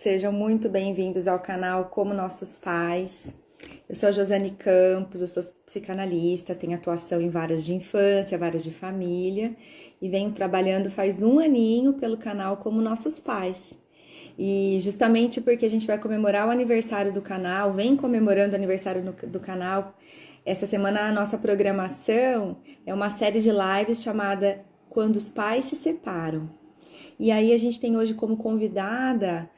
sejam muito bem-vindos ao canal Como Nossos Pais. Eu sou a Josane Campos, eu sou psicanalista, tenho atuação em várias de infância, várias de família e venho trabalhando faz um aninho pelo canal Como Nossos Pais. E justamente porque a gente vai comemorar o aniversário do canal, vem comemorando o aniversário do canal, essa semana a nossa programação é uma série de lives chamada Quando os Pais se Separam. E aí a gente tem hoje como convidada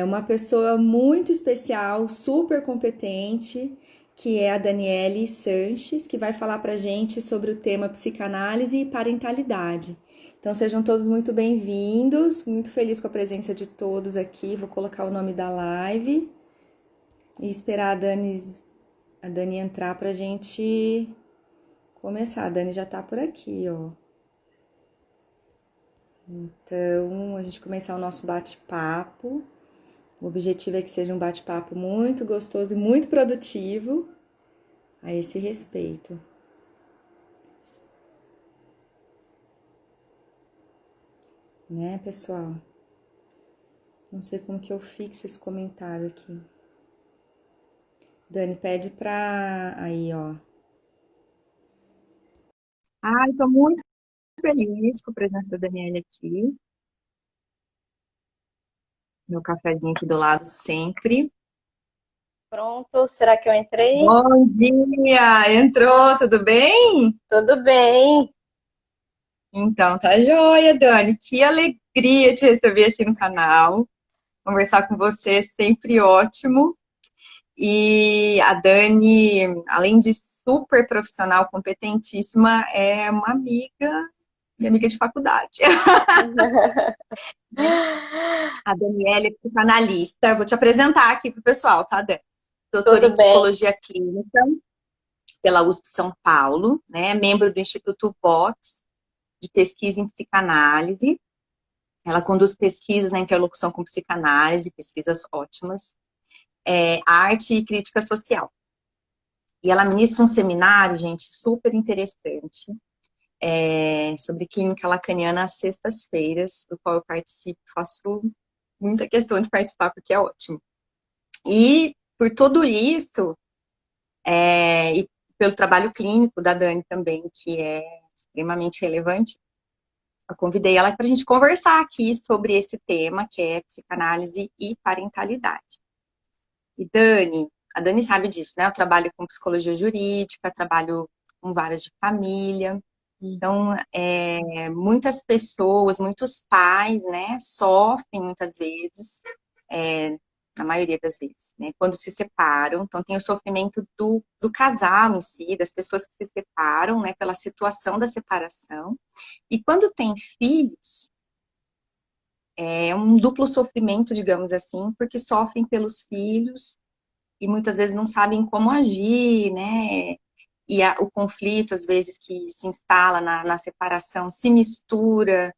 uma pessoa muito especial, super competente, que é a Daniele Sanches, que vai falar pra gente sobre o tema psicanálise e parentalidade. Então sejam todos muito bem-vindos, muito feliz com a presença de todos aqui. Vou colocar o nome da live e esperar a Dani entrar pra gente começar. A Dani já tá por aqui, ó. Então, a gente começar o nosso bate-papo. O objetivo é que seja um bate-papo muito gostoso e muito produtivo a esse respeito. Né, pessoal? Não sei como que eu fixo esse comentário aqui. Dani, pede pra... Aí, ó. Estou muito feliz com a presença da Daniela aqui. Meu cafezinho aqui do lado sempre. Pronto, será que eu entrei? Bom dia! Entrou, tudo bem? Tudo bem. Então, tá joia, Dani. Que alegria te receber aqui no canal. Conversar com você é sempre ótimo. E a Dani, além de super profissional, competentíssima, é uma amiga, minha amiga de faculdade. A Daniela é psicanalista. Vou te apresentar aqui pro pessoal, tá, Dani? Doutora em Tudo bem. psicologia clínica pela USP São Paulo, né? Membro do Instituto Vox de pesquisa em psicanálise. Ela conduz pesquisas na interlocução com psicanálise, pesquisas ótimas, arte e crítica social. E ela ministra um seminário, gente, super interessante, sobre clínica lacaniana às sextas-feiras, do qual eu participo, faço muita questão de participar, porque é ótimo. E por tudo isso, e pelo trabalho clínico da Dani também, que é extremamente relevante, eu convidei ela para a gente conversar aqui sobre esse tema, que é psicanálise e parentalidade. E Dani, a Dani sabe disso, né? Eu trabalho com psicologia jurídica, trabalho com varas de família. Então, muitas pessoas, muitos pais, né, sofrem muitas vezes, na maioria das vezes, né, quando se separam. Então, tem o sofrimento do casal em si, das pessoas que se separam, né, pela situação da separação. E quando tem filhos, é um duplo sofrimento, digamos assim, porque sofrem pelos filhos e muitas vezes não sabem como agir, né? E o conflito, às vezes, que se instala na separação, se mistura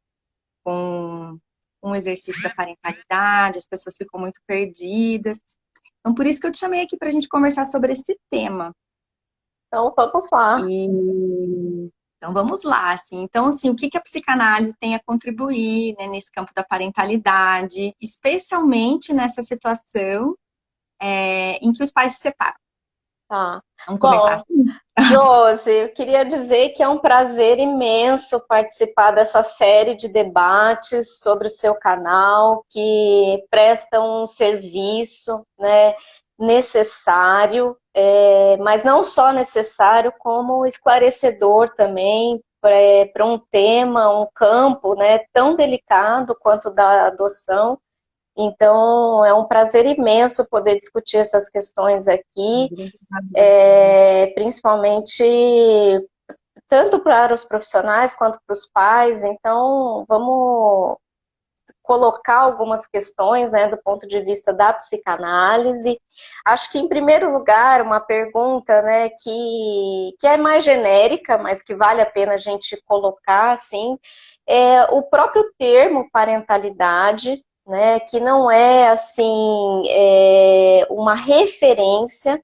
com um exercício da parentalidade, as pessoas ficam muito perdidas. Então, por isso que eu te chamei aqui para a gente conversar sobre esse tema. Então, vamos lá. Então, vamos lá, assim. Então, assim, o que a psicanálise tem a contribuir, né, nesse campo da parentalidade, especialmente nessa situação em que os pais se separam. Tá. Vamos começar Bom, assim? Josi, eu queria dizer que é um prazer imenso participar dessa série de debates sobre o seu canal, que presta um serviço, né, necessário, mas não só necessário, como esclarecedor também para um tema, um campo, né, tão delicado quanto o da adoção. Então, é um prazer imenso poder discutir essas questões aqui, principalmente tanto para os profissionais quanto para os pais. Então, vamos colocar algumas questões, né, do ponto de vista da psicanálise. Acho que, em primeiro lugar, uma pergunta, né, que é mais genérica, mas que vale a pena a gente colocar, assim, é o próprio termo parentalidade, né, que não é, assim, uma referência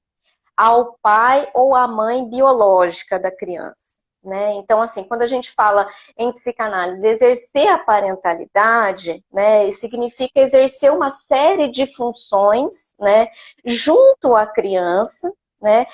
ao pai ou à mãe biológica da criança. né? Então, assim, quando a gente fala em psicanálise, exercer a parentalidade, né, significa exercer uma série de funções, né, junto à criança, né,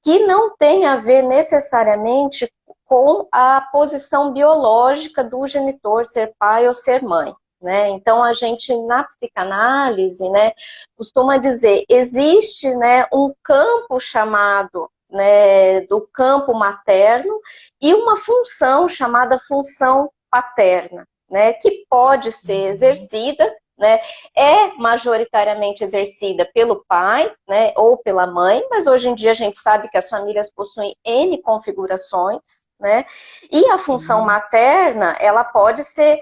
que não tem a ver necessariamente com a posição biológica do genitor, ser pai ou ser mãe. Né? Então, a gente, na psicanálise, né, costuma dizer, existe, né, um campo chamado, né, do campo materno e uma função chamada função paterna, né, que pode ser exercida, né, é majoritariamente exercida pelo pai, né, ou pela mãe, mas hoje em dia a gente sabe que as famílias possuem N configurações, né, e a função materna, ela pode ser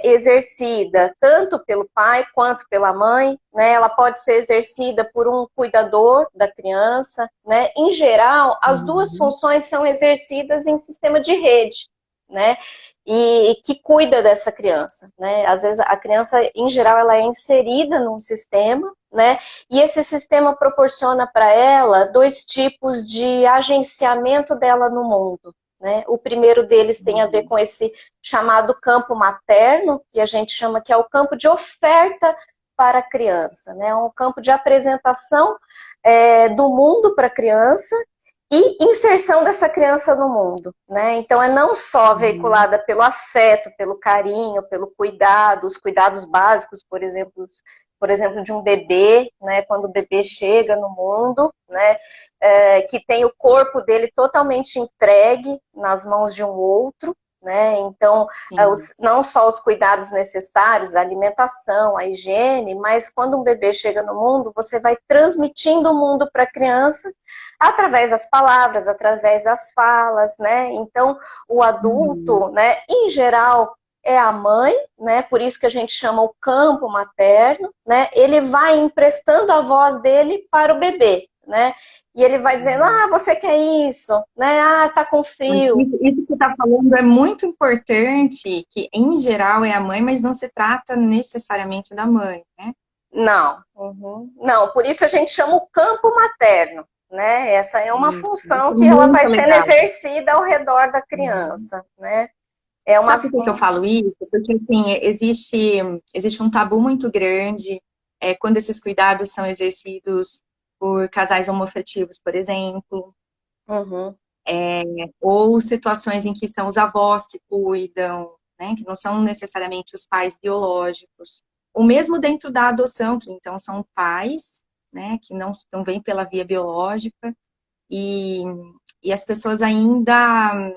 exercida tanto pelo pai quanto pela mãe, né? Ela pode ser exercida por um cuidador da criança, né? Em geral, as duas funções são exercidas em sistema de rede, né? E que cuida dessa criança, né? Às vezes a criança, em geral, ela é inserida num sistema, né? E esse sistema proporciona para ela dois tipos de agenciamento dela no mundo. Né? O primeiro deles tem a ver com esse chamado campo materno, que a gente chama que é o campo de oferta para a criança, né? Um campo de apresentação do mundo para a criança e inserção dessa criança no mundo, né? Então, é não só veiculada pelo afeto, pelo carinho, pelo cuidado, os cuidados básicos, por exemplo, de um bebê, né, quando o bebê chega no mundo, né, que tem o corpo dele totalmente entregue nas mãos de um outro, né, então, não só os cuidados necessários, a alimentação, a higiene, mas quando um bebê chega no mundo, você vai transmitindo o mundo para a criança através das palavras, através das falas, né, então, o adulto, né, em geral, é a mãe, né? Por isso que a gente chama o campo materno, né? Ele vai emprestando a voz dele para o bebê, né? E ele vai dizendo, você quer isso, né? Tá com frio. Isso que você está falando é muito importante, que em geral é a mãe, mas não se trata necessariamente da mãe, né? Não, não, por isso a gente chama o campo materno, né? Essa é uma função que ela vai sendo exercida ao redor da criança, né? Sabe por que eu falo isso? Porque, assim, existe um tabu muito grande quando esses cuidados são exercidos por casais homoafetivos, por exemplo, ou situações em que são os avós que cuidam, né, que não são necessariamente os pais biológicos, ou mesmo dentro da adoção, que então são pais, né, que não vêm pela via biológica, e as pessoas ainda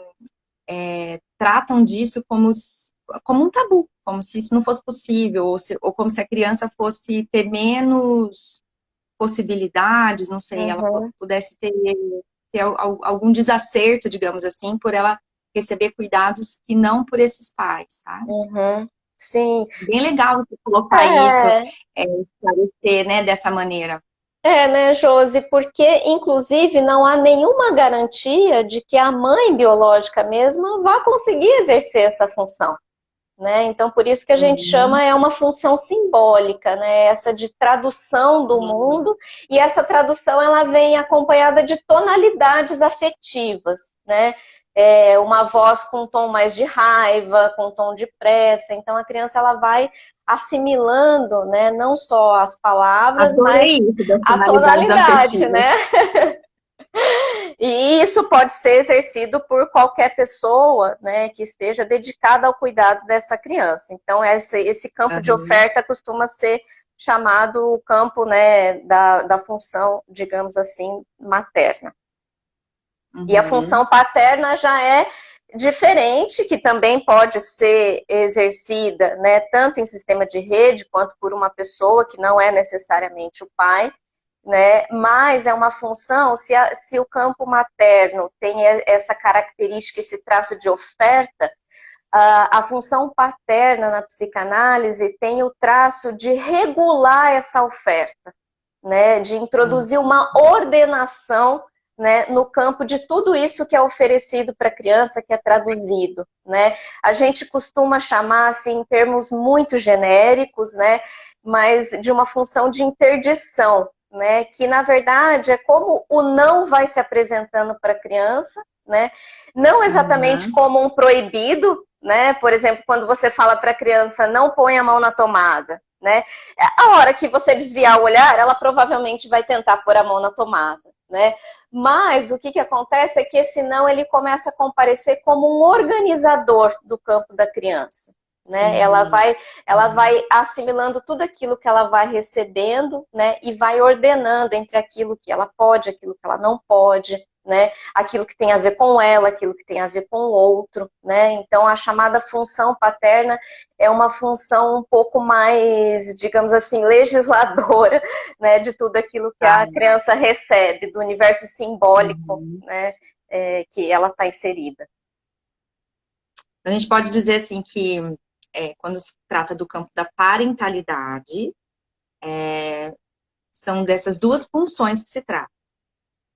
tratam disso como um tabu, como se isso não fosse possível, ou como se a criança fosse ter menos possibilidades, não sei, ela pudesse ter algum desacerto, digamos assim, por ela receber cuidados e não por esses pais, sabe? Sim. Bem legal você colocar isso, esclarecer, né, dessa maneira. Né, Josi, porque, inclusive, não há nenhuma garantia de que a mãe biológica mesma vá conseguir exercer essa função, né? Então, por isso que a gente chama, é uma função simbólica, né? Essa de tradução do mundo, e essa tradução, ela vem acompanhada de tonalidades afetivas, né? Uma voz com um tom mais de raiva, com um tom de pressa, então a criança, ela vai assimilando, né, não só as palavras, mas a tonalidade, né? E isso pode ser exercido por qualquer pessoa, né, que esteja dedicada ao cuidado dessa criança. Então, esse campo de oferta costuma ser chamado o campo, né, da função, digamos assim, materna. E a função paterna já é diferente, que também pode ser exercida, né, tanto em sistema de rede, quanto por uma pessoa que não é necessariamente o pai, né, mas é uma função, se o campo materno tem essa característica, esse traço de oferta, a função paterna na psicanálise tem o traço de regular essa oferta, né, de introduzir uma ordenação, né, no campo de tudo isso que é oferecido para a criança, que é traduzido, né? A gente costuma chamar, assim, em termos muito genéricos, né, mas de uma função de interdição, né, que na verdade é como o não vai se apresentando para a criança, né? Não exatamente como um proibido, né? Por exemplo, quando você fala para a criança não põe a mão na tomada, né? A hora que você desviar o olhar, ela provavelmente vai tentar pôr a mão na tomada, né? Mas o que acontece é que esse não, ele começa a comparecer como um organizador do campo da criança, né? Ela vai assimilando tudo aquilo que ela vai recebendo, né? E vai ordenando entre aquilo que ela pode, aquilo que ela não pode, né? Aquilo que tem a ver com ela, aquilo que tem a ver com o outro, né? Então a chamada função paterna é uma função um pouco mais, digamos assim, legisladora, né? De tudo aquilo que a criança recebe, do universo simbólico, né? Que ela está inserida. A gente pode dizer assim que quando se trata do campo da parentalidade, são dessas duas funções que se trata.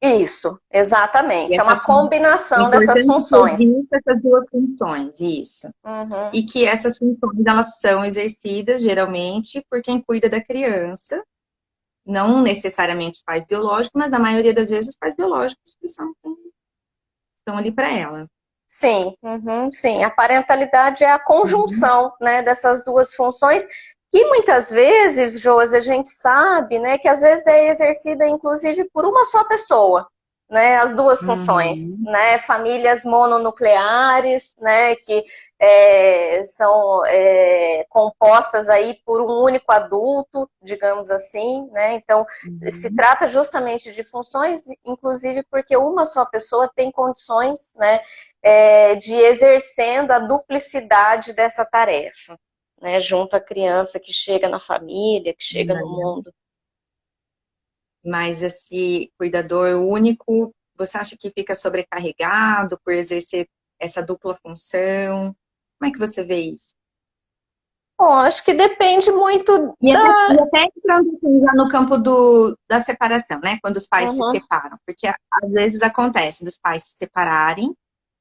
Isso, exatamente. É uma combinação dessas funções. Essas duas funções, isso. Uhum. E que essas funções, elas são exercidas, geralmente, por quem cuida da criança. Não necessariamente os pais biológicos, mas na maioria das vezes os pais biológicos que estão ali para ela. Sim, sim. A parentalidade é a conjunção, né, dessas duas funções, que muitas vezes, Josi, a gente sabe, né, que às vezes é exercida, inclusive, por uma só pessoa, né, as duas funções, né, famílias mononucleares, né, que são compostas aí por um único adulto, digamos assim, né, então se trata justamente de funções, inclusive porque uma só pessoa tem condições, né, de exercendo a duplicidade dessa tarefa, né, junto à criança que chega na família, que chega no mundo. Mas esse cuidador único, você acha que fica sobrecarregado por exercer essa dupla função? Como é que você vê isso? Bom, acho que depende muito e até entrando assim, já no campo da separação, né? Quando os pais se separam. Porque às vezes acontece dos pais se separarem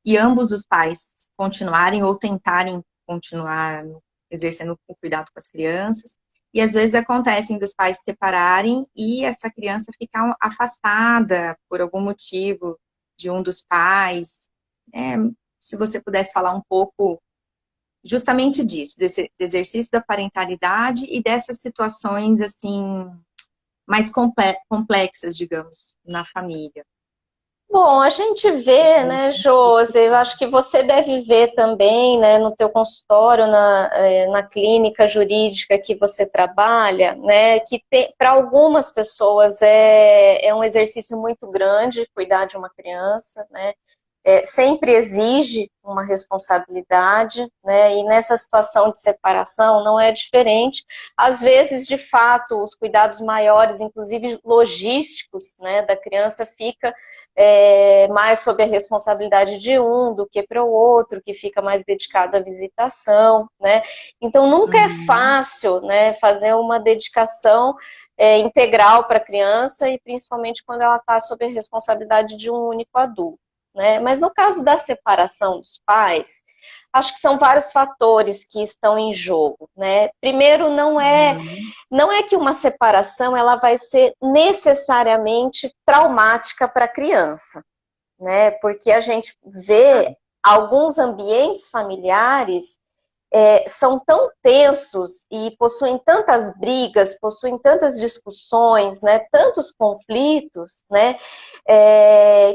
e ambos os pais continuarem ou tentarem continuar exercendo o cuidado com as crianças. E às vezes acontecem dos pais se separarem e essa criança ficar afastada por algum motivo de um dos pais. Se você pudesse falar um pouco justamente disso, desse exercício da parentalidade e dessas situações, assim, mais complexas, digamos, na família. Bom, a gente vê, né, Josi, eu acho que você deve ver também, né, no teu consultório, na clínica jurídica que você trabalha, né, que para algumas pessoas é um exercício muito grande cuidar de uma criança, né, sempre exige uma responsabilidade, né? E nessa situação de separação não é diferente. Às vezes, de fato, os cuidados maiores, inclusive logísticos, né, da criança, fica mais sob a responsabilidade de um do que para o outro, que fica mais dedicado à visitação, né? Então, nunca é fácil, né, fazer uma dedicação integral para a criança e principalmente quando ela está sob a responsabilidade de um único adulto. Né? Mas no caso da separação dos pais, acho que são vários fatores que estão em jogo, né? Primeiro, não é que uma separação ela vai ser necessariamente traumática para a criança, né? Porque a gente vê alguns ambientes familiares são tão tensos e possuem tantas brigas, possuem tantas discussões, né, tantos conflitos, né,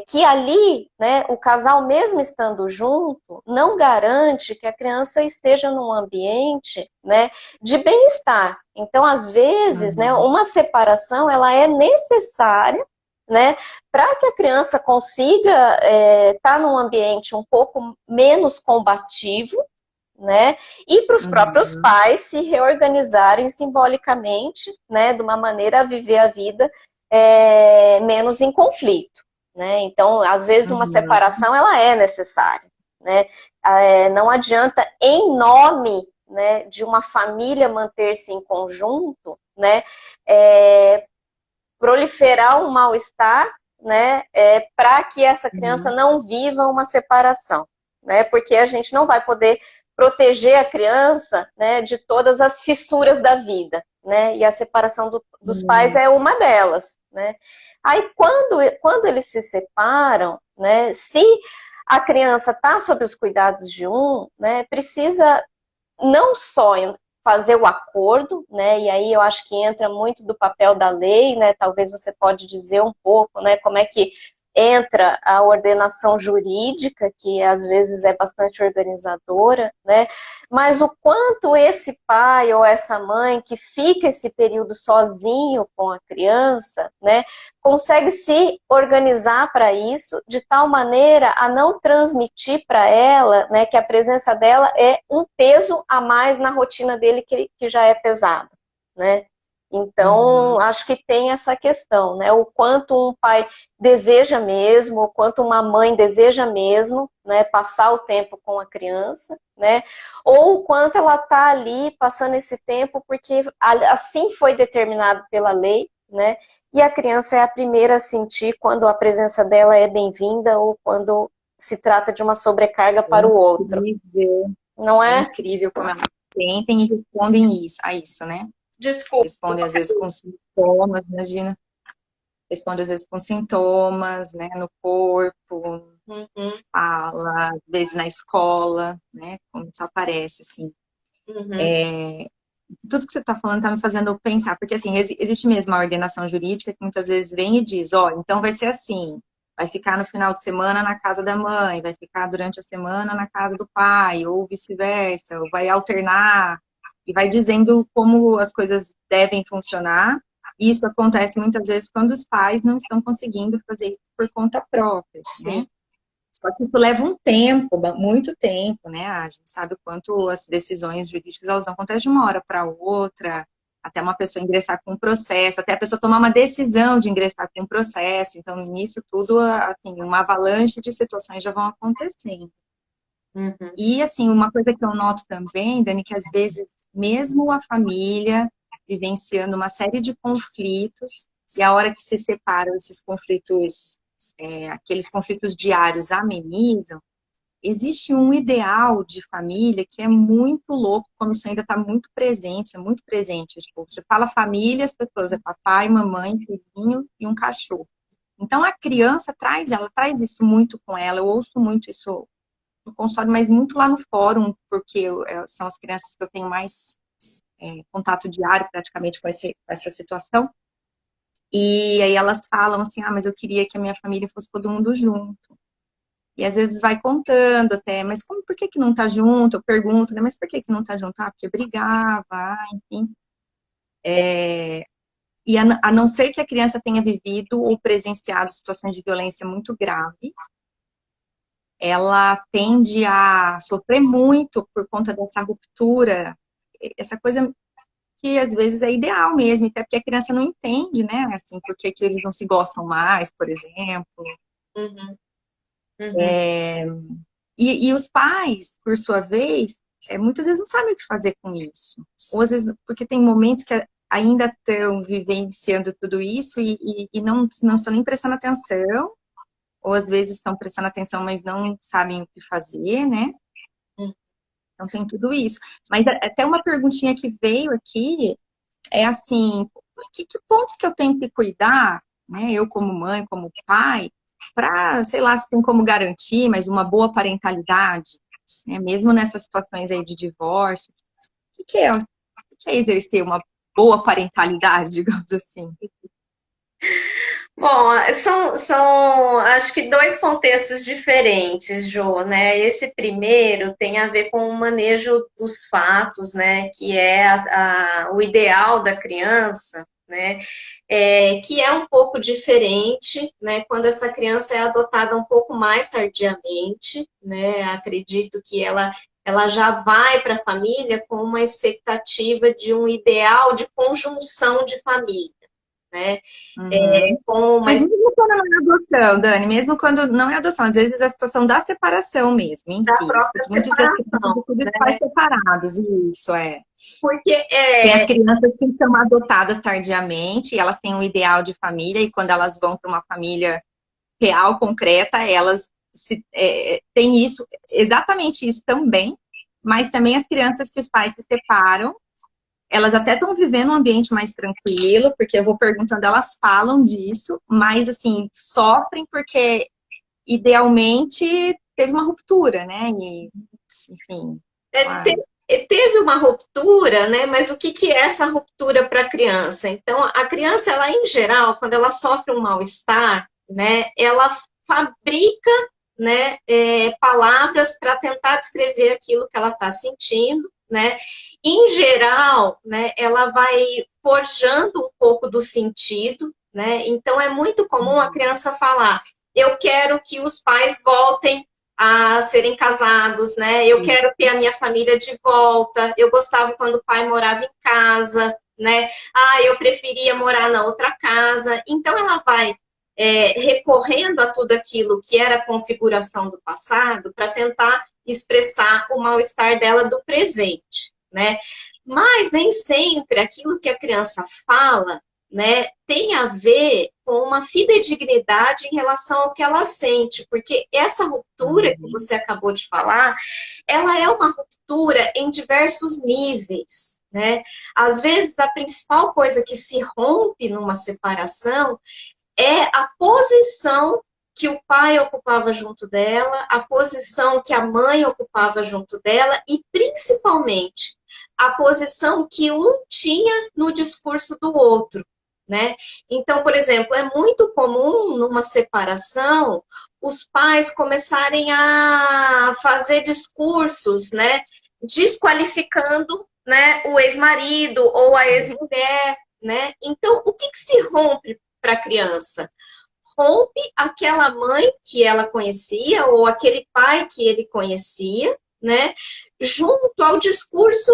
que ali, né, o casal mesmo estando junto, não garante que a criança esteja num ambiente, né, de bem-estar. Então, às vezes, né, uma separação ela é necessária, né, para que a criança consiga estar num ambiente um pouco menos combativo, né? E para os próprios pais se reorganizarem simbolicamente, né? De uma maneira a viver a vida menos em conflito, né? Então, às vezes, uma separação ela é necessária, né? Não adianta, em nome, né, de uma família manter-se em conjunto, né? Proliferar um mal-estar, né? Para que essa criança não viva uma separação, né? Porque a gente não vai poder proteger a criança, né, de todas as fissuras da vida, né? E a separação dos pais é uma delas, né? Aí quando eles se separam, né, se a criança está sob os cuidados de um, né, precisa não só fazer o acordo, né, e aí eu acho que entra muito do papel da lei, né, talvez você pode dizer um pouco, né, como é que entra a ordenação jurídica, que às vezes é bastante organizadora, né, mas o quanto esse pai ou essa mãe que fica esse período sozinho com a criança, né, consegue se organizar para isso de tal maneira a não transmitir para ela, né, que a presença dela é um peso a mais na rotina dele que já é pesada, né? Então, acho que tem essa questão, né? O quanto um pai deseja mesmo, o quanto uma mãe deseja mesmo, né, passar o tempo com a criança, né? Ou o quanto ela está ali passando esse tempo porque assim foi determinado pela lei, né? E a criança é a primeira a sentir quando a presença dela é bem-vinda ou quando se trata de uma sobrecarga para o outro. Incrível. Não é? Incrível como elas sentem e respondem a isso, né? Desculpa. Respondem às vezes com sintomas, imagina. Respondem às vezes com sintomas, né, no corpo, fala, às vezes na escola, né, como isso aparece, assim. Tudo que você está falando está me fazendo pensar, porque assim, existe mesmo a ordenação jurídica que muitas vezes vem e diz, ó, então vai ser assim, vai ficar no final de semana na casa da mãe, vai ficar durante a semana na casa do pai, ou vice-versa, ou vai alternar, e vai dizendo como as coisas devem funcionar. E isso acontece muitas vezes quando os pais não estão conseguindo fazer isso por conta própria, né? Só que isso leva um tempo, muito tempo, né? A gente sabe o quanto as decisões jurídicas elas não acontecem de uma hora para outra, até uma pessoa ingressar com um processo, até a pessoa tomar uma decisão de ingressar com um processo. Então, nisso tudo, assim, uma avalanche de situações já vão acontecendo. E, assim, uma coisa que eu noto também, Dani, que às vezes, mesmo a família vivenciando uma série de conflitos, e a hora que se separam esses conflitos, aqueles conflitos diários amenizam, existe um ideal de família que é muito louco, como isso ainda está muito presente, é muito presente. Tipo, você fala família, as pessoas é papai, mamãe, filhinho e um cachorro. Então, a criança ela traz isso muito com ela, eu ouço muito isso no consultório, mas muito lá no fórum, porque são as crianças que eu tenho mais contato diário praticamente com essa situação. E aí elas falam assim, mas eu queria que a minha família fosse todo mundo junto. E às vezes vai contando até, mas por que não tá junto? Eu pergunto, né, mas por que não tá junto? Porque brigava, enfim. E a não ser que a criança tenha vivido ou presenciado situações de violência muito grave, ela tende a sofrer muito por conta dessa ruptura, essa coisa que às vezes é ideal mesmo, até porque a criança não entende, né, assim, por que eles não se gostam mais, por exemplo. E os pais, por sua vez, muitas vezes não sabem o que fazer com isso. Ou às vezes, porque tem momentos que ainda estão vivenciando tudo isso e não estão nem prestando atenção, ou às vezes estão prestando atenção, mas não sabem o que fazer, né? Então tem tudo isso. Mas até uma perguntinha que veio aqui é assim, que pontos que eu tenho que cuidar, né? Eu como mãe, como pai, para, sei lá, se tem como garantir, mas uma boa parentalidade, né? Mesmo nessas situações aí de divórcio. O que é exercer uma boa parentalidade, digamos assim? Bom, são acho que dois contextos diferentes, Jo, né? Esse primeiro tem a ver com o manejo dos fatos, né? Que é o ideal da criança, né? Que é um pouco diferente, né? Quando essa criança é adotada um pouco mais tardiamente, né? Acredito que ela já vai para a família com uma expectativa de um ideal de conjunção de família, né? Mas mesmo quando não é adoção, Dani, mesmo quando não é adoção, às vezes é a situação da separação mesmo, em da si. própria Muitos separação, desses pais separados, isso é. porque Tem as crianças que são adotadas tardiamente, e elas têm um ideal de família, e quando elas vão para uma família real, concreta, elas têm isso, exatamente isso também, mas também as crianças que os pais se separam, elas até estão vivendo um ambiente mais tranquilo, porque eu vou perguntando, elas falam disso, mas assim, sofrem porque idealmente teve uma ruptura, né? E, enfim. Teve uma ruptura, né? Mas o que é essa ruptura para a criança? Então, a criança, ela em geral, quando ela sofre um mal-estar, né? Ela fabrica, né? Palavras para tentar descrever aquilo que ela está sentindo, né? Em geral, né? Ela vai forjando um pouco do sentido, né? Então, é muito comum a criança falar: eu quero que os pais voltem a serem casados, né? Eu quero ter a minha família de volta. Eu gostava quando o pai morava em casa, né? Eu preferia morar na outra casa. Então, ela vai recorrendo a tudo aquilo que era a configuração do passado para tentar expressar o mal-estar dela do presente, né? Mas nem sempre aquilo que a criança fala, né, tem a ver com uma fidedignidade em relação ao que ela sente, porque essa ruptura que você acabou de falar, ela é uma ruptura em diversos níveis, né? Às vezes, a principal coisa que se rompe numa separação é a posição que o pai ocupava junto dela, a posição que a mãe ocupava junto dela e, principalmente, a posição que um tinha no discurso do outro, né? Então, por exemplo, é muito comum numa separação os pais começarem a fazer discursos, né, desqualificando, né, o ex-marido ou a ex-mulher, né? Então, o que se rompe para a criança? Rompe aquela mãe que ela conhecia ou aquele pai que ele conhecia, né, junto ao discurso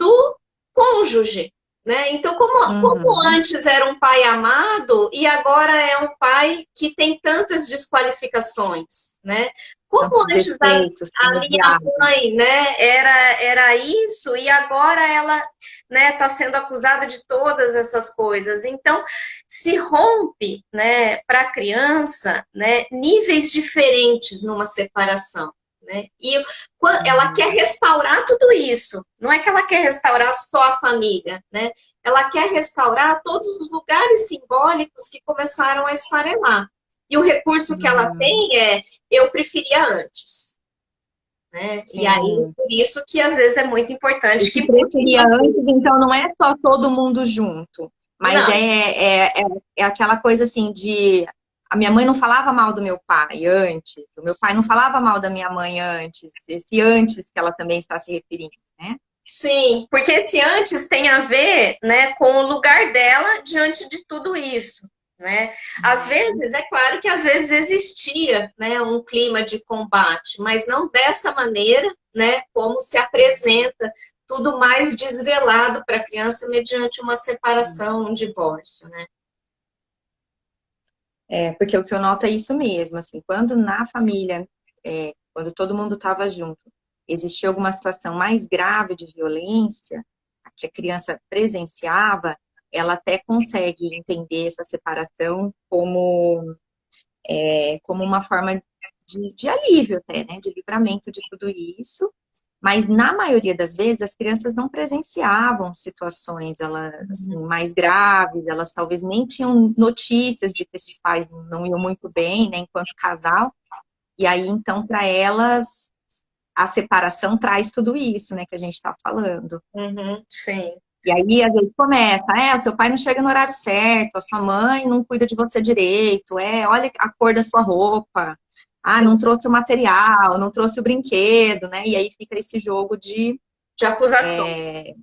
do cônjuge, né? Então, como antes era um pai amado e agora é um pai que tem tantas desqualificações, né? Como antes a minha mãe, né, era isso e agora ela, né, está sendo acusada de todas essas coisas. Então, se rompe, né, para a criança, né, níveis diferentes numa separação. Né? E ela quer restaurar tudo isso. Não é que ela quer restaurar só a família, né? Ela quer restaurar todos os lugares simbólicos que começaram a esfarelar. E o recurso que ela tem é: eu preferia antes. Né? E aí, por isso que às vezes é muito importante que preferia antes, então não é só todo mundo junto, mas é aquela coisa assim de... A minha mãe não falava mal do meu pai antes, o meu pai não falava mal da minha mãe antes, esse antes que ela também está se referindo, né? Sim, porque esse antes tem a ver, né, com o lugar dela diante de tudo isso, né? Às vezes, é claro que às vezes existia, né, um clima de combate, mas não dessa maneira, né, como se apresenta tudo mais desvelado para a criança mediante uma separação, um divórcio, né? Porque o que eu noto é isso mesmo, assim, quando na família, quando todo mundo estava junto, existia alguma situação mais grave de violência, que a criança presenciava, ela até consegue entender essa separação como uma forma de alívio até, né, de livramento de tudo isso. Mas, na maioria das vezes, as crianças não presenciavam situações assim, mais graves, elas talvez nem tinham notícias de que esses pais não iam muito bem, né, enquanto casal. E aí, então, para elas, a separação traz tudo isso, né, que a gente está falando. Sim. E aí, às vezes, começa, o seu pai não chega no horário certo, a sua mãe não cuida de você direito, olha a cor da sua roupa. Não trouxe o material, não trouxe o brinquedo, né? E aí fica esse jogo de acusações.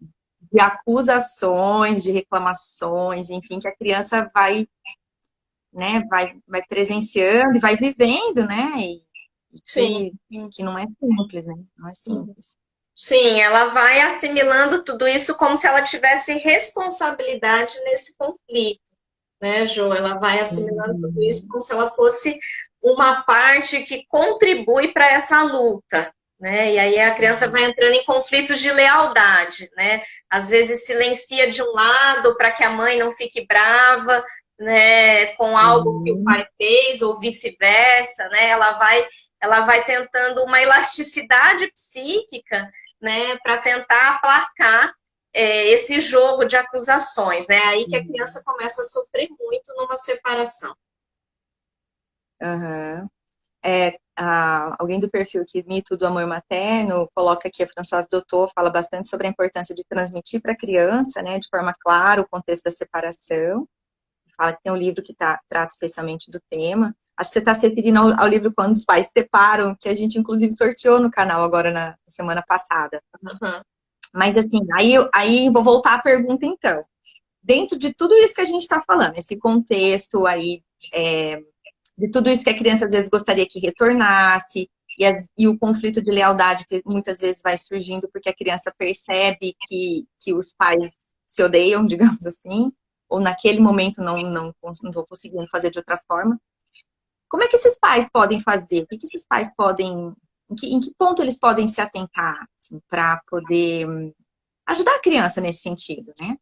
De acusações, de reclamações, enfim, que a criança vai, né, vai presenciando e vai vivendo, né? E que não é simples, né? Não é simples. Sim, ela vai assimilando tudo isso como se ela tivesse responsabilidade nesse conflito, né, Jo? Ela vai assimilando tudo isso como se ela fosse uma parte que contribui para essa luta, né? E aí a criança vai entrando em conflitos de lealdade, né? Às vezes silencia de um lado para que a mãe não fique brava, né, com algo que o pai fez, ou vice-versa, né? Ela vai tentando uma elasticidade psíquica né, para tentar aplacar esse jogo de acusações, né? Aí que a criança começa a sofrer muito numa separação. Aham. Alguém do perfil que Mito do Amor Materno coloca aqui, a Françoise Doutor fala bastante sobre a importância de transmitir para a criança, né, de forma clara, o contexto da separação. Fala que tem um livro que trata especialmente do tema. Acho que você está se referindo ao livro Quando os Pais Se Separam, que a gente inclusive sorteou no canal agora na semana passada. Uhum. Mas assim, aí vou voltar à pergunta então. Dentro de tudo isso que a gente está falando, esse contexto aí, de tudo isso que a criança às vezes gostaria que retornasse, e o conflito de lealdade que muitas vezes vai surgindo porque a criança percebe que os pais se odeiam, digamos assim, ou naquele momento não estou conseguindo fazer de outra forma. Como é que esses pais podem fazer? O que esses pais podem... Em que ponto eles podem se atentar assim, para poder ajudar a criança nesse sentido, né?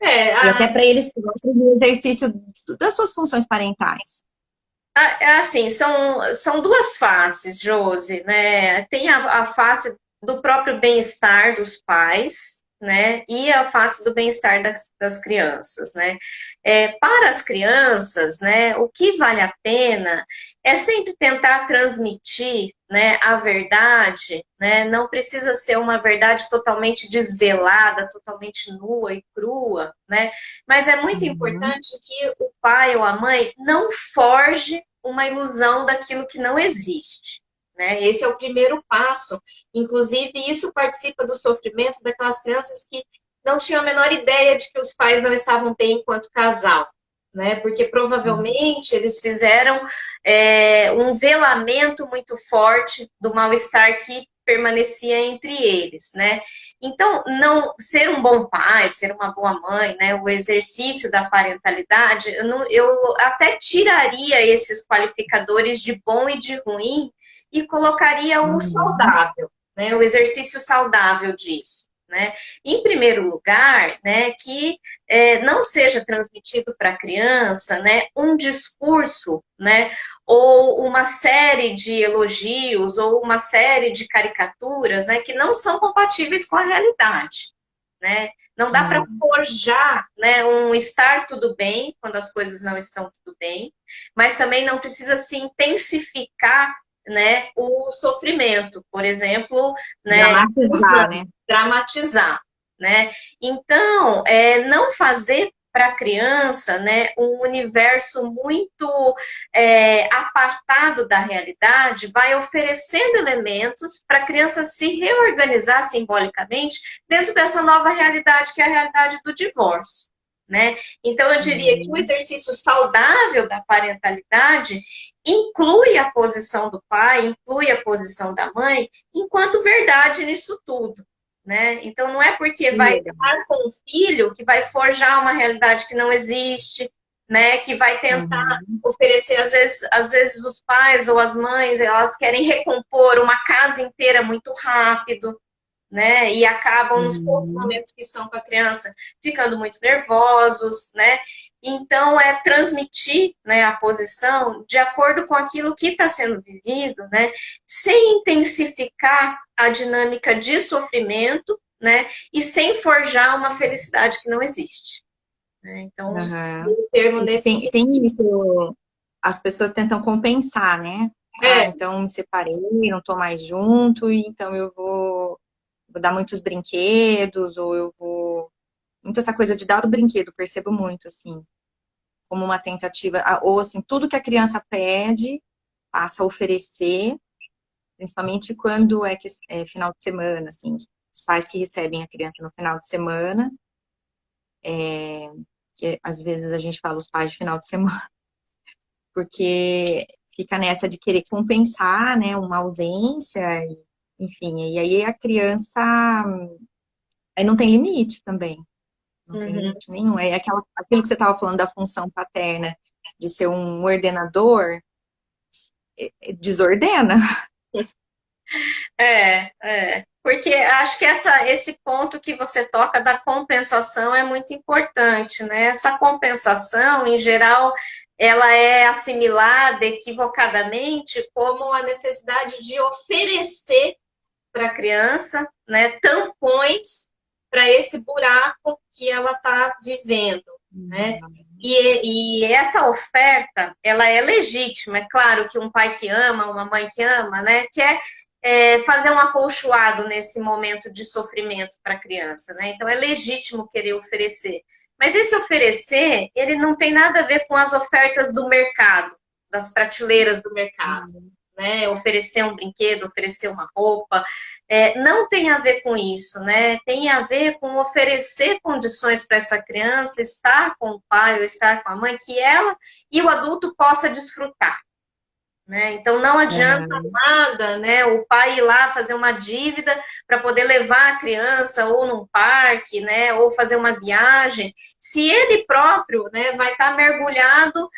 E até para eles gostam do exercício das suas funções parentais. Assim, são duas faces, Josi, né? Tem a face do próprio bem-estar dos pais, né? E a face do bem-estar das crianças, né? Para as crianças, né? O que vale a pena é sempre tentar transmitir, né, a verdade, né? Não precisa ser uma verdade totalmente desvelada, totalmente nua e crua, né? Mas é muito importante que o pai ou a mãe não forge uma ilusão daquilo que não existe. Né? Esse é o primeiro passo. Inclusive, isso participa do sofrimento daquelas crianças que não tinham a menor ideia de que os pais não estavam bem enquanto casal. Né? Porque provavelmente eles fizeram um velamento muito forte do mal-estar que permanecia entre eles, né? Então, não ser um bom pai, ser uma boa mãe, né? O exercício da parentalidade, eu até tiraria esses qualificadores de bom e de ruim e colocaria o saudável, né? O exercício saudável disso. Né? Em primeiro lugar, né, que não seja transmitido para a criança, né, um discurso, né, ou uma série de elogios, ou uma série de caricaturas, né, que não são compatíveis com a realidade. Né? Não dá para forjar, né, um estar tudo bem quando as coisas não estão tudo bem, mas também não precisa se intensificar, né, o sofrimento, por exemplo, né, dramatizar, né? Então, não fazer para a criança, né, um universo muito apartado da realidade, vai oferecendo elementos para a criança se reorganizar simbolicamente dentro dessa nova realidade, que é a realidade do divórcio. Né? Então, eu diria que o exercício saudável da parentalidade inclui a posição do pai, inclui a posição da mãe, enquanto verdade nisso tudo. Né? Então, não é porque vai estar com o filho que vai forjar uma realidade que não existe, né? Que vai tentar oferecer, às vezes os pais ou as mães, elas querem recompor uma casa inteira muito rápido, né? E acabam nos poucos momentos que estão com a criança ficando muito nervosos, né? Então, transmitir, né, a posição de acordo com aquilo que está sendo vivido, né? Sem intensificar a dinâmica de sofrimento, né? E sem forjar uma felicidade que não existe. Né? Então, o termo nesse... Tem isso, as pessoas tentam compensar, né? Então, me separei, não estou mais junto, e então eu vou dar muitos brinquedos, ou eu vou... Muito essa coisa de dar o brinquedo, percebo muito, assim, como uma tentativa, ou assim, tudo que a criança pede, passa a oferecer, principalmente quando é final de semana, assim, os pais que recebem a criança no final de semana, que às vezes a gente fala os pais de final de semana, porque fica nessa de querer compensar, né, uma ausência, enfim, e aí a criança, aí não tem limite também, não tem limite nenhum, é aquilo que você estava falando da função paterna, de ser um ordenador, desordena. Porque acho que esse ponto que você toca da compensação é muito importante, né? Essa compensação, em geral, ela é assimilada equivocadamente como a necessidade de oferecer para a criança, né, tampões para esse buraco que ela está vivendo, né? E essa oferta, ela é legítima. É claro que um pai que ama, uma mãe que ama, né, quer fazer um acolchoado nesse momento de sofrimento para a criança, né? Então é legítimo querer oferecer. Mas esse oferecer, ele não tem nada a ver com as ofertas do mercado, das prateleiras do mercado. Né, oferecer um brinquedo, oferecer uma roupa, não tem a ver com isso, né? Tem a ver com oferecer condições para essa criança estar com o pai ou estar com a mãe, que ela e o adulto possa desfrutar. Né? Então não adianta nada, né, o pai ir lá fazer uma dívida para poder levar a criança ou num parque, né, ou fazer uma viagem, se ele próprio, né, vai estar mergulhado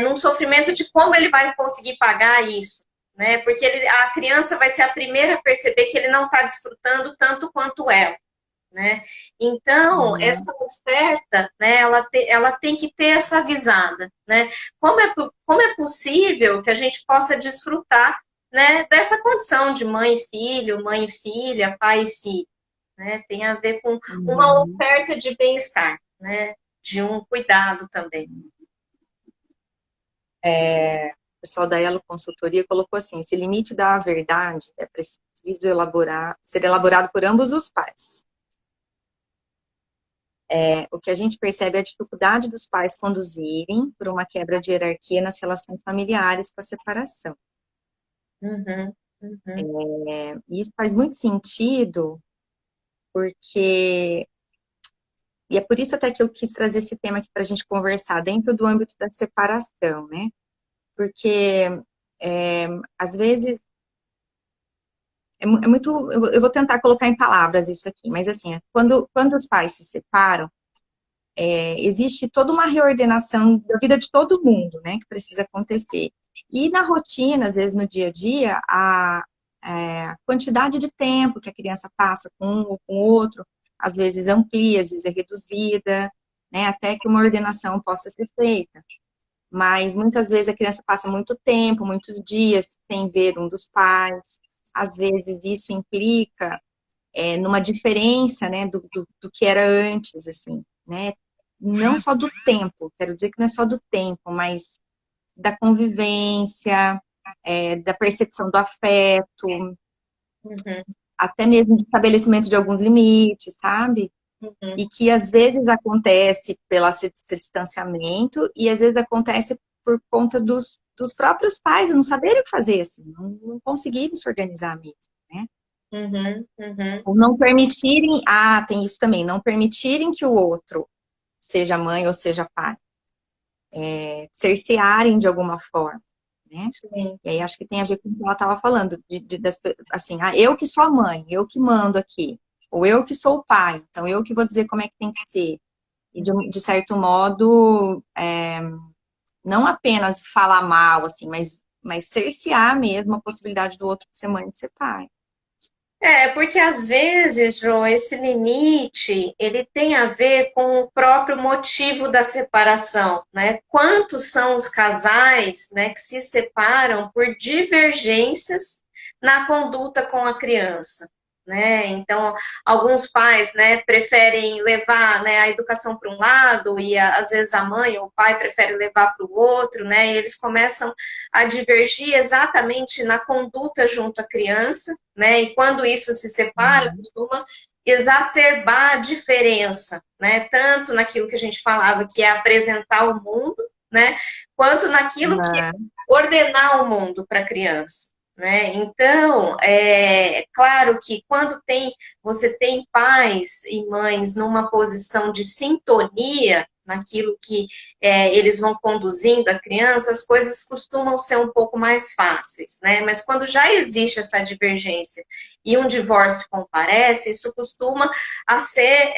num sofrimento de como ele vai conseguir pagar isso, né, porque a criança vai ser a primeira a perceber que ele não está desfrutando tanto quanto ela. Né? Então, essa oferta, né, ela tem que ter essa visada. Né? Como é possível que a gente possa desfrutar, né, dessa condição de mãe e filha, pai e filho? Né? Tem a ver com uma oferta de bem-estar, né? De um cuidado também. O pessoal da Elo Consultoria colocou assim: esse limite da verdade é preciso ser elaborado por ambos os pais. O que a gente percebe é a dificuldade dos pais conduzirem por uma quebra de hierarquia nas relações familiares com a separação. Isso faz muito sentido, porque... E é por isso até que eu quis trazer esse tema aqui para a gente conversar, dentro do âmbito da separação, né? Porque, às vezes, muito... Eu vou tentar colocar em palavras isso aqui, mas assim, quando os pais se separam, existe toda uma reordenação da vida de todo mundo, né, que precisa acontecer. E na rotina, às vezes no dia a dia, a quantidade de tempo que a criança passa com um ou com o outro, às vezes amplia, às vezes é reduzida, né, até que uma ordenação possa ser feita. Mas muitas vezes a criança passa muito tempo, muitos dias sem ver um dos pais. Às vezes isso implica numa diferença, né, do que era antes, assim, né? Não só do tempo, quero dizer que não é só do tempo, mas da convivência, da percepção do afeto, até mesmo de estabelecimento de alguns limites, sabe? E que às vezes acontece pelo esse distanciamento e às vezes acontece por conta dos próprios pais não saberem o que fazer, assim, não conseguirem se organizar mesmo, né? Ou não permitirem, tem isso também, não permitirem que o outro, seja mãe ou seja pai, cercearem de alguma forma, né? Sim. E aí acho que tem a ver com o que ela estava falando, assim, eu que sou a mãe, eu que mando aqui, ou eu que sou o pai, então eu que vou dizer como é que tem que ser. E de certo modo, não apenas falar mal, assim, mas cercear mesmo a possibilidade do outro de ser mãe e de ser pai. Porque às vezes, João, esse limite, ele tem a ver com o próprio motivo da separação, né? Quantos são os casais, né, que se separam por divergências na conduta com a criança, né? Então, alguns pais, né, preferem levar, né, a educação para um lado e às vezes a mãe ou o pai prefere levar para o outro, né? E eles começam a divergir exatamente na conduta junto à criança, né? E quando isso se separa, costuma exacerbar a diferença, né? Tanto naquilo que a gente falava, que é apresentar o mundo, né? Quanto naquilo que é ordenar o mundo para a criança. Né? Então, claro que quando você tem pais e mães numa posição de sintonia naquilo que eles vão conduzindo a criança, as coisas costumam ser um pouco mais fáceis, né? Mas quando já existe essa divergência e um divórcio comparece, isso costuma a ser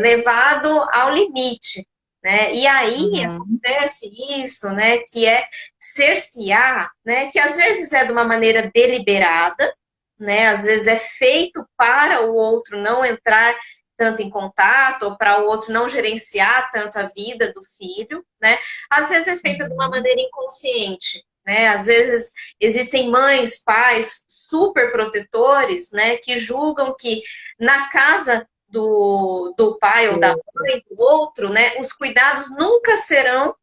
levado ao limite, né? E aí acontece isso, né? Que é cercear, né? Que às vezes é de uma maneira deliberada, né? Às vezes é feito para o outro não entrar tanto em contato, ou para o outro não gerenciar tanto a vida do filho, né? Às vezes é feita de uma maneira inconsciente, né? Às vezes existem mães, pais super protetores, né, que julgam que na casa do pai ou da mãe, do outro, né, os cuidados nunca serão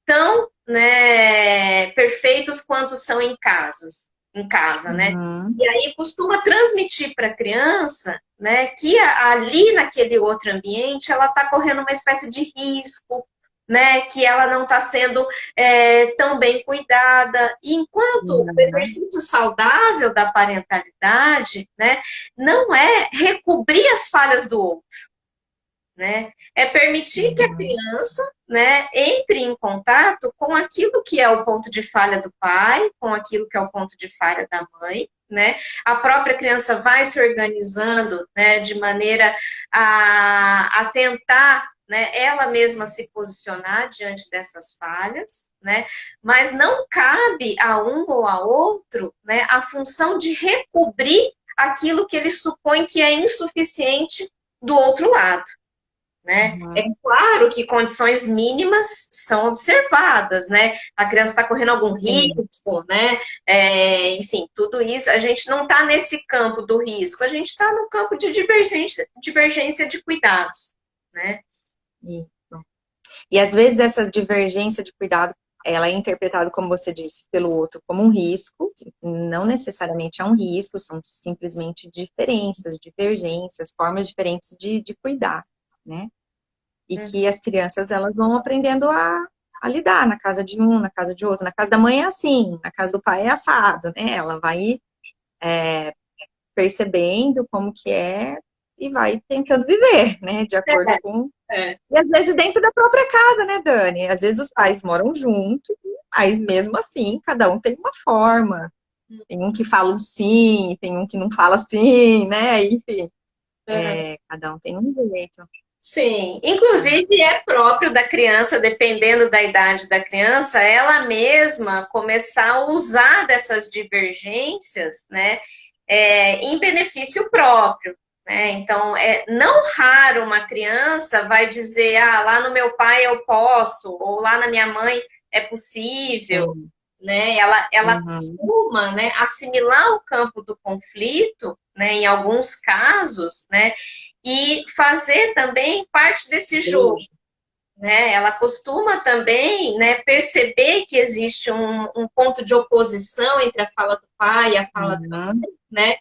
tão, né, perfeitos quanto são em casa, né? Uhum. E aí costuma transmitir para a criança, né, que ali naquele outro ambiente ela está correndo uma espécie de risco, né, que ela não está sendo tão bem cuidada. E enquanto o Uhum. exercício saudável da parentalidade, né, não é recobrir as falhas do outro, né? É permitir que a Uhum. criança, né, entre em contato com aquilo que é o ponto de falha do pai, com aquilo que é o ponto de falha da mãe, né? A própria criança vai se organizando, né, de maneira a tentar, né, ela mesma se posicionar diante dessas falhas, né? Mas não cabe a um ou a outro, né, a função de recobrir aquilo que ele supõe que é insuficiente do outro lado, né? É Uhum. claro que condições mínimas são observadas, né? A criança está correndo algum Sim. risco, né? Enfim, tudo isso, a gente não está nesse campo do risco, a gente está no campo de divergência de cuidados, né? Isso. E às vezes essa divergência de cuidado, ela é interpretada, como você disse, pelo outro como um risco, não necessariamente é um risco, são simplesmente diferenças, divergências, formas diferentes de cuidar, né? E que as crianças, elas vão aprendendo a lidar na casa de um, na casa de outro. Na casa da mãe é assim, na casa do pai é assado, né? Ela vai percebendo como que é e vai tentando viver, né? De acordo com... É. E às vezes dentro da própria casa, né, Dani? Às vezes os pais moram juntos, mas mesmo assim, cada um tem uma forma. Tem um que fala um sim, tem um que não fala sim, né? Enfim, cada um tem um jeito. Sim, inclusive é próprio da criança, dependendo da idade da criança, ela mesma começar a usar dessas divergências, né, em benefício próprio, né? Então, não raro uma criança vai dizer, ah, lá no meu pai eu posso, ou lá na minha mãe é possível, Sim. né? Ela Uhum. costuma, né, assimilar o campo do conflito, né, em alguns casos, né, e fazer também parte desse jogo, né? Ela costuma também, né, perceber que existe um ponto de oposição entre a fala do pai e a fala da Uhum. mãe, né?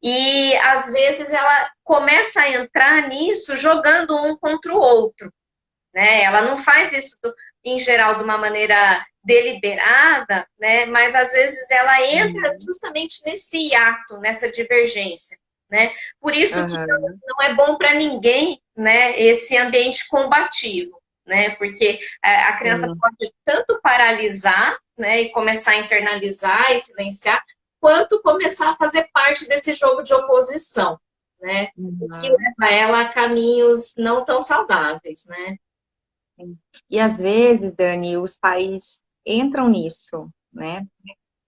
E às vezes ela começa a entrar nisso jogando um contra o outro, né? Ela não faz isso, em geral, de uma maneira deliberada, né? Mas às vezes ela entra Uhum. justamente nesse hiato, nessa divergência, né? Por isso que Uhum. não é bom para ninguém, né? Esse ambiente combativo, né? Porque a criança Sim. pode tanto paralisar, né? E começar a internalizar e silenciar, quanto começar a fazer parte desse jogo de oposição, né? O que Uhum. leva ela a caminhos não tão saudáveis, né? Sim. E às vezes, Dani, os pais entram nisso, né?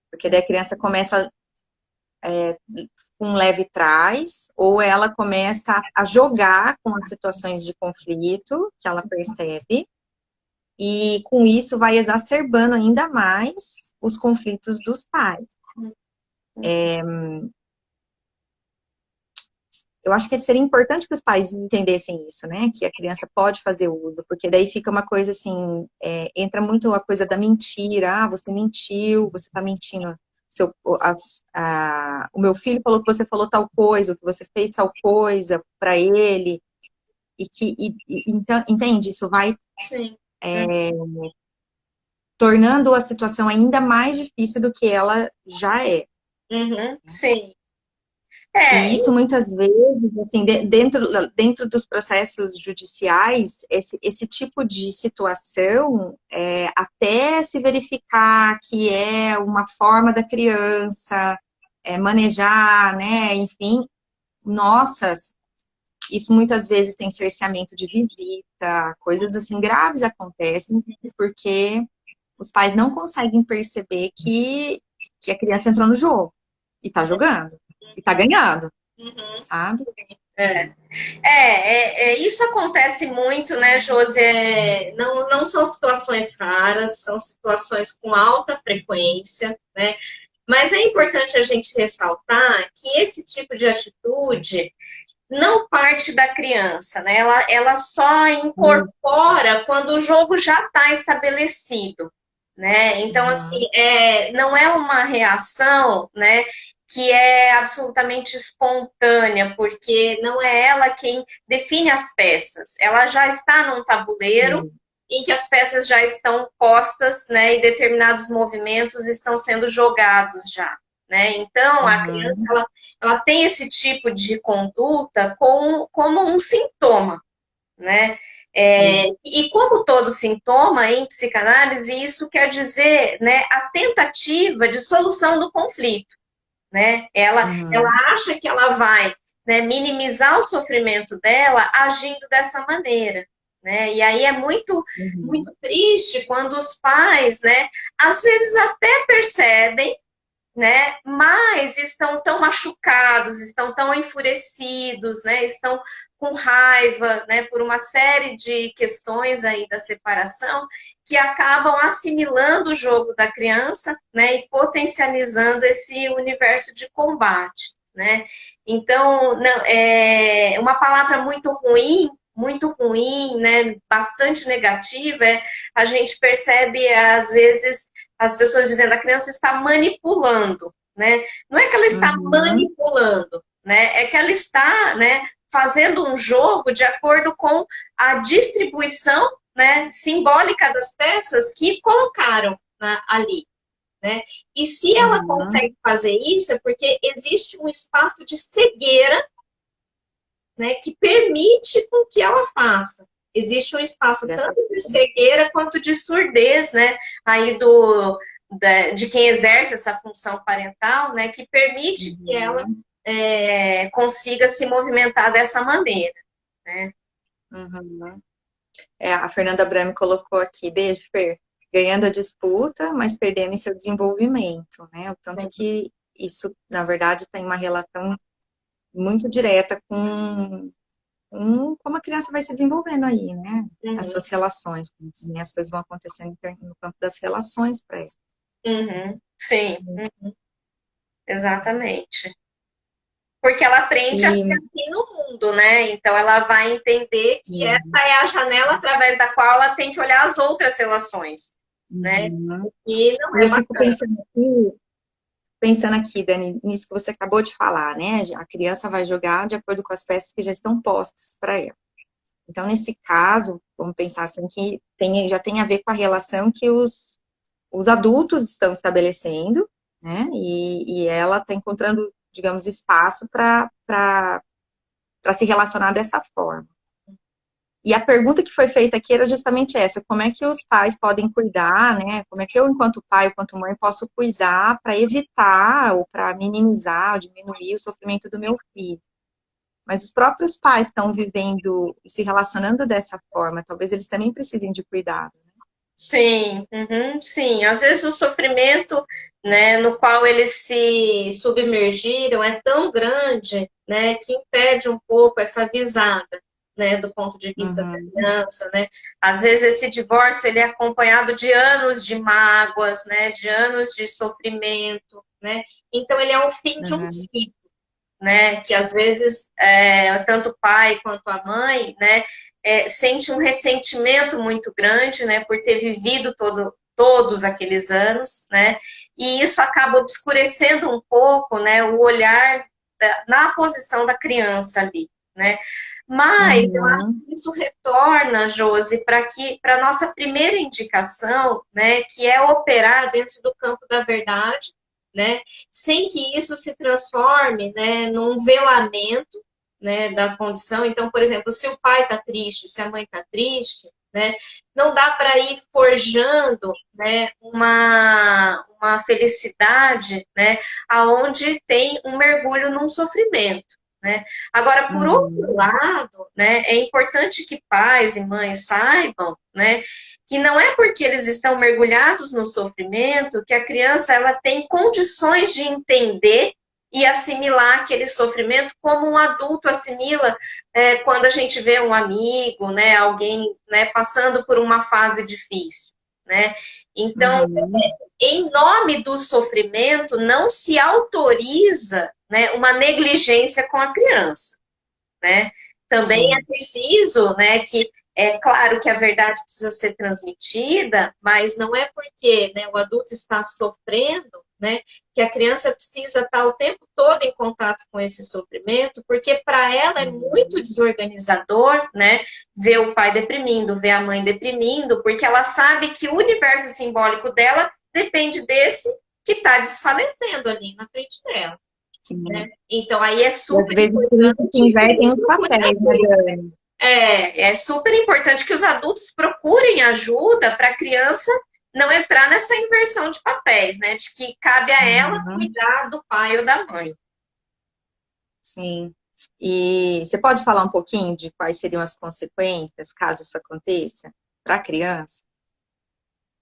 Porque daí a criança começa com um leve trás, ou ela começa a jogar com as situações de conflito que ela percebe, e com isso vai exacerbando ainda mais os conflitos dos pais. Eu acho que seria importante que os pais entendessem isso, né? Que a criança pode fazer uso, porque daí fica uma coisa assim, entra muito a coisa da mentira. Ah, você mentiu, você tá mentindo. O meu filho falou que você falou tal coisa, que você fez tal coisa para ele, então, entende? Isso vai Sim. tornando a situação ainda mais difícil do que ela já é. Uhum, sim. E É, isso muitas vezes, assim, dentro dos processos judiciais, esse tipo de situação, até se verificar que é uma forma da criança manejar, né, enfim, nossa, isso muitas vezes tem cerceamento de visita, coisas assim graves acontecem, porque os pais não conseguem perceber que a criança entrou no jogo, e tá jogando, e tá ganhando, uhum, sabe? É. Isso acontece muito, né, José? Não são situações raras, são situações com alta frequência, né? Mas é importante a gente ressaltar que esse tipo de atitude não parte da criança, né? Ela só incorpora quando o jogo já está estabelecido, né? Então, assim, Uhum. não é uma reação, né, que é absolutamente espontânea, porque não é ela quem define as peças. Ela já está num tabuleiro Sim. em que as peças já estão postas, né, e determinados movimentos estão sendo jogados já. Né? Então, a criança Uhum. ela tem esse tipo de conduta como um sintoma, né? Sim. E como todo sintoma em psicanálise, isso quer dizer, né, a tentativa de solução do conflito, né? Ela Uhum. acha que ela vai, né, minimizar o sofrimento dela agindo dessa maneira, né? E aí é Uhum. muito triste quando os pais, né, às vezes até percebem, né? Mas estão tão machucados, estão tão enfurecidos, né? Estão com raiva, né? Por uma série de questões aí da separação que acabam assimilando o jogo da criança, né? E potencializando esse universo de combate, né? Então, não, é uma palavra muito ruim, né? Bastante negativa. A gente percebe às vezes as pessoas dizendo a criança está manipulando, né? Não é que ela está Uhum. manipulando, né? É que ela está, né, fazendo um jogo de acordo com a distribuição, né, simbólica das peças que colocaram, né, ali. Né? E se ela Uhum. consegue fazer isso, é porque existe um espaço de cegueira, né, que permite com que ela faça. Existe um espaço Dessa tanto de forma. cegueira quanto de surdez, né, aí de quem exerce essa função parental, né, que permite que ela Uhum. consiga se movimentar dessa maneira, né? Uhum. A Fernanda Brame colocou aqui, beijo, Fer, ganhando a disputa, mas perdendo em seu desenvolvimento, né? O tanto que isso, na verdade, tem uma relação muito direta com como a criança vai se desenvolvendo aí, né? As Uhum, suas relações, como dizem, as coisas vão acontecendo no campo das relações para ela. uhum, sim, exatamente. Porque ela aprende a ser E, assim no mundo, né? Então ela vai entender que essa é a janela através da qual ela tem que olhar as outras relações, né? uhum. E não E é eu fico bacana. pensando aqui, Dani, nisso que você acabou de falar, né? A criança vai jogar de acordo com as peças que já estão postas para ela. Então, nesse caso, vamos pensar assim que já tem a ver com a relação que os adultos estão estabelecendo, né? E ela está encontrando, digamos, espaço para se relacionar dessa forma. E a pergunta que foi feita aqui era justamente essa: como é que os pais podem cuidar, né? Como é que eu, enquanto pai, enquanto mãe, posso cuidar para evitar ou para minimizar ou diminuir o sofrimento do meu filho? Mas os próprios pais estão vivendo e se relacionando dessa forma, talvez eles também precisem de cuidado. Sim, uhum, sim. Às vezes o sofrimento, né, no qual eles se submergiram é tão grande, né, que impede um pouco essa visada, né, do ponto de vista da Uhum, criança, né. Às vezes esse divórcio ele é acompanhado de anos de mágoas, né, de anos de sofrimento, né. Então ele é o fim de um uhum, ciclo, né, que às vezes tanto o pai quanto a mãe, né, sente um ressentimento muito grande, né, por ter vivido todos aqueles anos, né, e isso acaba obscurecendo um pouco, né, o olhar na posição da criança ali, né. Mas eu acho uhum, que isso retorna, Josi, para a nossa primeira indicação, né, que é operar dentro do campo da verdade, né, sem que isso se transforme, né, num velamento, né, da condição. Então, por exemplo, se o pai está triste, se a mãe está triste, né, não dá para ir forjando, né, uma felicidade, né, aonde tem um mergulho num sofrimento. Né? Agora, por outro uhum, lado, né, é importante que pais e mães saibam, né, que não é porque eles estão mergulhados no sofrimento que a criança ela tem condições de entender e assimilar aquele sofrimento como um adulto assimila quando a gente vê um amigo, né, alguém, né, passando por uma fase difícil, né? Então, em nome do sofrimento, não se autoriza, né, uma negligência com a criança, né? Também Sim. é preciso, né, que é claro que a verdade precisa ser transmitida, mas não é porque, né, o adulto está sofrendo, né, que a criança precisa estar o tempo todo em contato com esse sofrimento, porque para ela é muito desorganizador, né, ver o pai deprimindo, ver a mãe deprimindo, porque ela sabe que o universo simbólico dela depende desse que está desfalecendo ali na frente dela. Sim. Né? Então, aí é E às super vezes por isso importante. se invertem os papéis, né, Dani? É super importante que os adultos procurem ajuda para a criança não entrar nessa inversão de papéis, né? De que cabe a ela cuidar do pai ou da mãe. Sim. E você pode falar um pouquinho de quais seriam as consequências, caso isso aconteça, para a criança?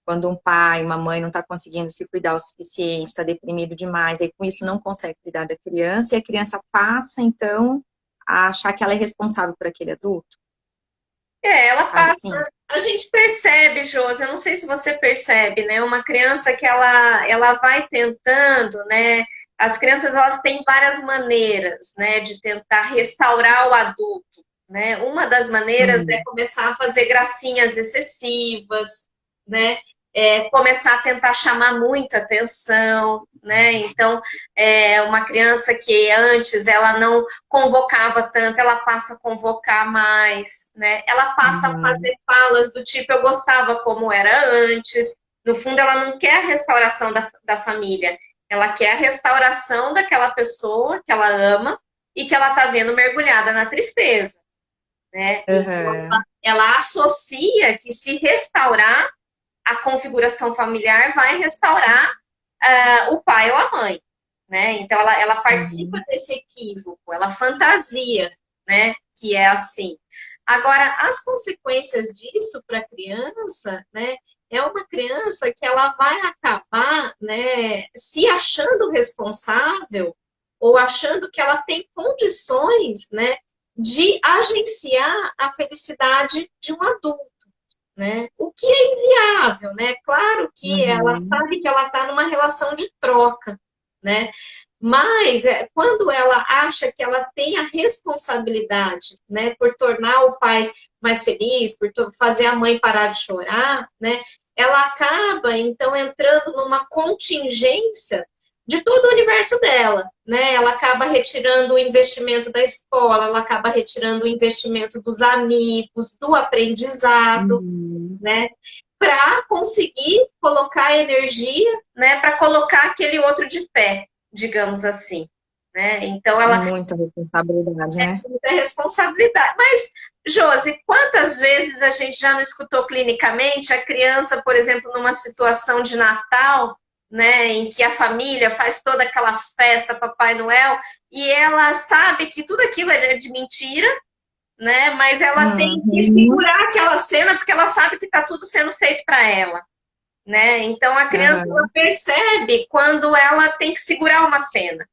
Quando um pai, uma mãe não está conseguindo se cuidar o suficiente, está deprimido demais, aí com isso não consegue cuidar da criança, e a criança passa, então, a achar que ela é responsável por aquele adulto? Ela Sabe passa. assim? A gente percebe, Josi, eu não sei se você percebe, né? Uma criança que ela vai tentando, né? As crianças, elas têm várias maneiras, né? De tentar restaurar o adulto, né? Uma das maneiras é começar a fazer gracinhas excessivas, né? Começar a tentar chamar muita atenção, né? Então, uma criança que antes ela não convocava tanto, ela passa a convocar mais, né? Ela passa a fazer falas do tipo, eu gostava como era antes. No fundo, ela não quer a restauração da família, ela quer a restauração daquela pessoa que ela ama e que ela está vendo mergulhada na tristeza, né? Então, ela associa que se restaurar a configuração familiar vai restaurar o pai ou a mãe, né? Então ela participa desse equívoco, ela fantasia, né? Que é assim. Agora, as consequências disso para a criança, né? É uma criança que ela vai acabar, né? Se achando responsável ou achando que ela tem condições, né? De agenciar a felicidade de um adulto. Né? O que é inviável, né? Claro que ela sabe que ela está numa relação de troca, né? Mas quando ela acha que ela tem a responsabilidade, né, por tornar o pai mais feliz, por fazer a mãe parar de chorar, né? Ela acaba então entrando numa contingência de todo o universo dela, né? Ela acaba retirando o investimento da escola, ela acaba retirando o investimento dos amigos, do aprendizado, né? Para conseguir colocar energia, né? Para colocar aquele outro de pé, digamos assim, né? Então ela Muita responsabilidade, né? muita responsabilidade. Mas, Josi, quantas vezes a gente já não escutou clinicamente a criança, por exemplo, numa situação de Natal, né, em que a família faz toda aquela festa, Papai Noel, e ela sabe que tudo aquilo é de mentira, né, mas ela tem que segurar aquela cena porque ela sabe que está tudo sendo feito para ela, né? Então a criança ela percebe quando ela tem que segurar uma cena.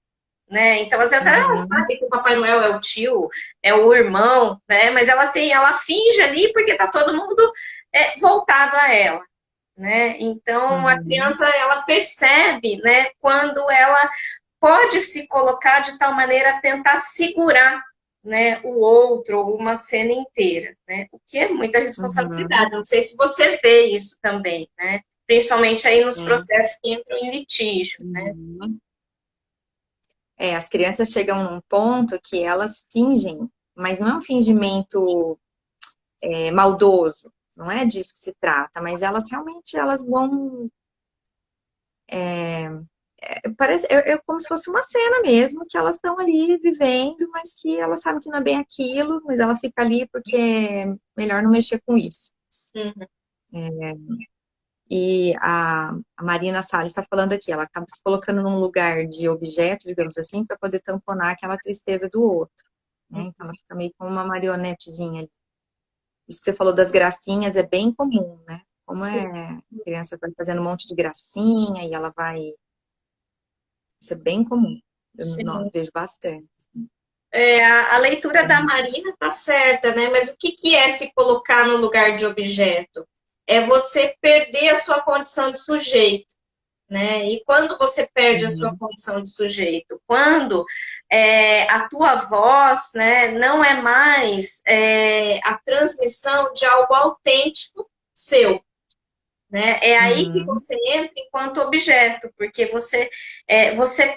Né? Então, às vezes, ela sabe que o Papai Noel é o tio, é o irmão, né? Mas ela finge ali porque tá todo mundo voltado a ela, né? Então, a criança, ela percebe, né? Quando ela pode se colocar de tal maneira a tentar segurar, né? O outro ou uma cena inteira, né? O que é muita responsabilidade. Não sei se você vê isso também, né? Principalmente aí nos processos que entram em litígio, né? As crianças chegam num ponto que elas fingem, mas não é um fingimento maldoso, não é disso que se trata, mas elas realmente elas vão. Parece como se fosse uma cena mesmo, que elas estão ali vivendo, mas que elas sabem que não é bem aquilo, mas ela fica ali porque é melhor não mexer com isso. E a Marina Salles está falando aqui, ela acaba se colocando num lugar de objeto, digamos assim, para poder tamponar aquela tristeza do outro. Né? Então ela fica meio como uma marionetezinha ali. Isso que você falou das gracinhas é bem comum, né? Como a criança vai fazendo um monte de gracinha e ela vai. Isso é bem comum. vejo bastante. A leitura da Marina tá certa, né? Mas o que é se colocar no lugar de objeto? É você perder a sua condição de sujeito, né? E quando você perde a sua condição de sujeito? Quando a tua voz, né, não é mais a transmissão de algo autêntico seu, né? É aí que você entra enquanto objeto, porque você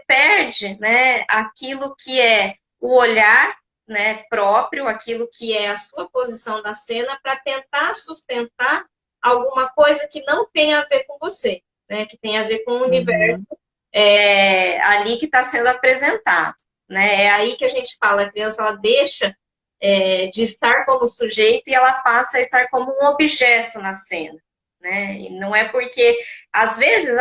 perde, né, aquilo que é o olhar, né, próprio, aquilo que é a sua posição na cena, para tentar sustentar alguma coisa que não tem a ver com você, né, que tem a ver com o universo ali que está sendo apresentado, né? É aí que a gente fala, a criança ela deixa de estar como sujeito e ela passa a estar como um objeto na cena. Né? E não é porque, às vezes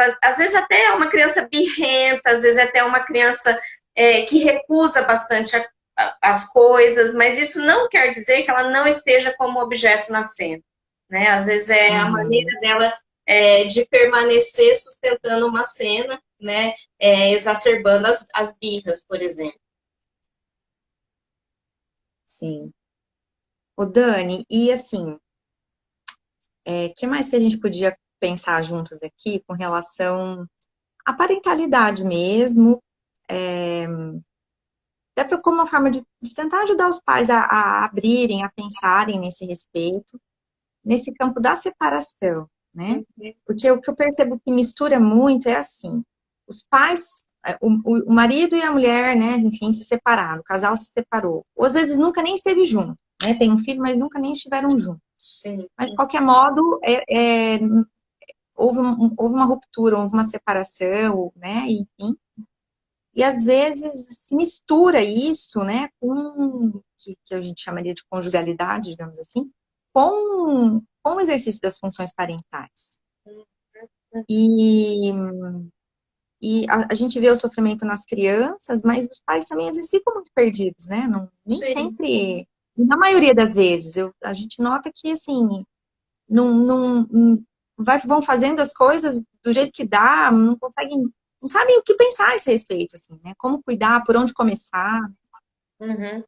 até é uma criança birrenta, às vezes até é uma criança que recusa bastante as coisas, mas isso não quer dizer que ela não esteja como objeto na cena. Né? Às vezes é a maneira dela de permanecer sustentando uma cena, né? Exacerbando as birras, por exemplo. Sim. Ô, Dani, e assim, que mais que a gente podia pensar juntos aqui com relação à parentalidade mesmo, até como uma forma de tentar ajudar os pais a abrirem, a pensarem nesse respeito, nesse campo da separação, né? Porque o que eu percebo que mistura muito é assim, os pais, o marido e a mulher, né, enfim, se separaram, o casal se separou, ou às vezes nunca nem esteve junto, né? Tem um filho, mas nunca nem estiveram juntos. Sim. Mas, de qualquer modo, houve uma ruptura, houve uma separação, né? Enfim. E, às vezes, se mistura isso, né? Com que a gente chamaria de conjugalidade, digamos assim, com o exercício das funções parentais. E a gente vê o sofrimento nas crianças, mas os pais também, às vezes, ficam muito perdidos, né? Nem Sim. sempre, na maioria das vezes, a gente nota que, assim, vão fazendo as coisas do jeito que dá, não conseguem, não sabem o que pensar a esse respeito, assim, né? Como cuidar, por onde começar. Uhum.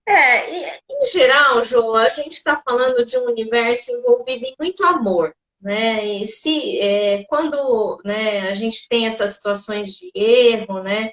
Em geral, Jo, a gente está falando de um universo envolvido em muito amor, né? E quando, né, a gente tem essas situações de erro, né,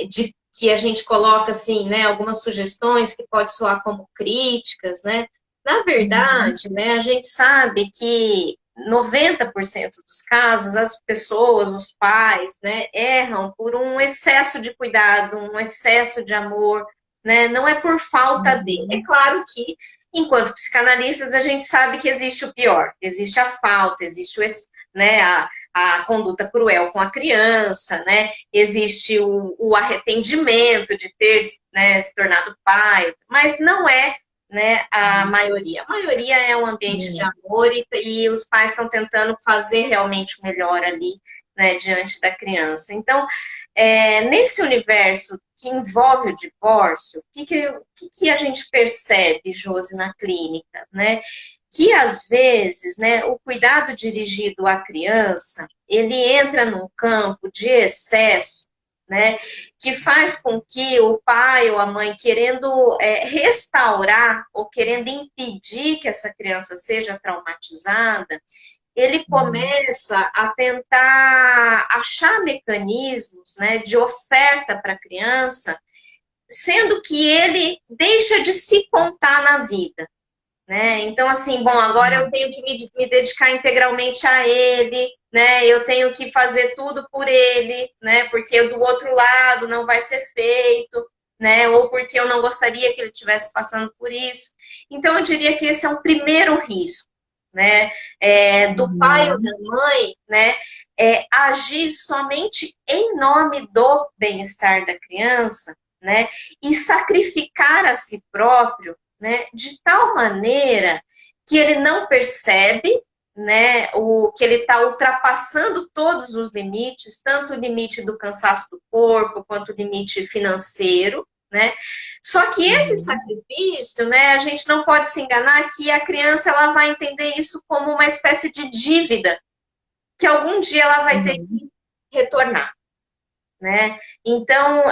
de que a gente coloca assim, né, algumas sugestões que pode soar como críticas, né? Na verdade, né, a gente sabe que 90% dos casos, as pessoas, os pais, né, erram por um excesso de cuidado, um excesso de amor, né? Não é por falta de. É claro que, enquanto psicanalistas, a gente sabe que existe o pior, existe a falta, existe né, a conduta cruel com a criança, né? Existe o arrependimento de ter, né, se tornado pai, mas não é, né, a maioria. A maioria é um ambiente de amor e os pais estão tentando fazer realmente o melhor ali, né, diante da criança. Então, nesse universo que envolve o divórcio, o que a gente percebe, Josi, na clínica, né? Que às vezes, né, o cuidado dirigido à criança, ele entra num campo de excesso, né, que faz com que o pai ou a mãe, querendo restaurar ou querendo impedir que essa criança seja traumatizada, ele começa a tentar achar mecanismos, né, de oferta para a criança, sendo que ele deixa de se contar na vida. Né? Então, assim, bom, agora eu tenho que me dedicar integralmente a ele, né? Eu tenho que fazer tudo por ele, né? Porque do outro lado não vai ser feito, né? Ou porque eu não gostaria que ele estivesse passando por isso. Então, eu diria que esse é um primeiro risco, né? Do pai ou da mãe, né? Agir somente em nome do bem-estar da criança, né? E sacrificar a si próprio, né, de tal maneira que ele não percebe, né, que ele está ultrapassando todos os limites, tanto o limite do cansaço do corpo, quanto o limite financeiro, né? Só que esse sacrifício, né, a gente não pode se enganar que a criança ela vai entender isso como uma espécie de dívida que algum dia ela vai ter que retornar. né? Então,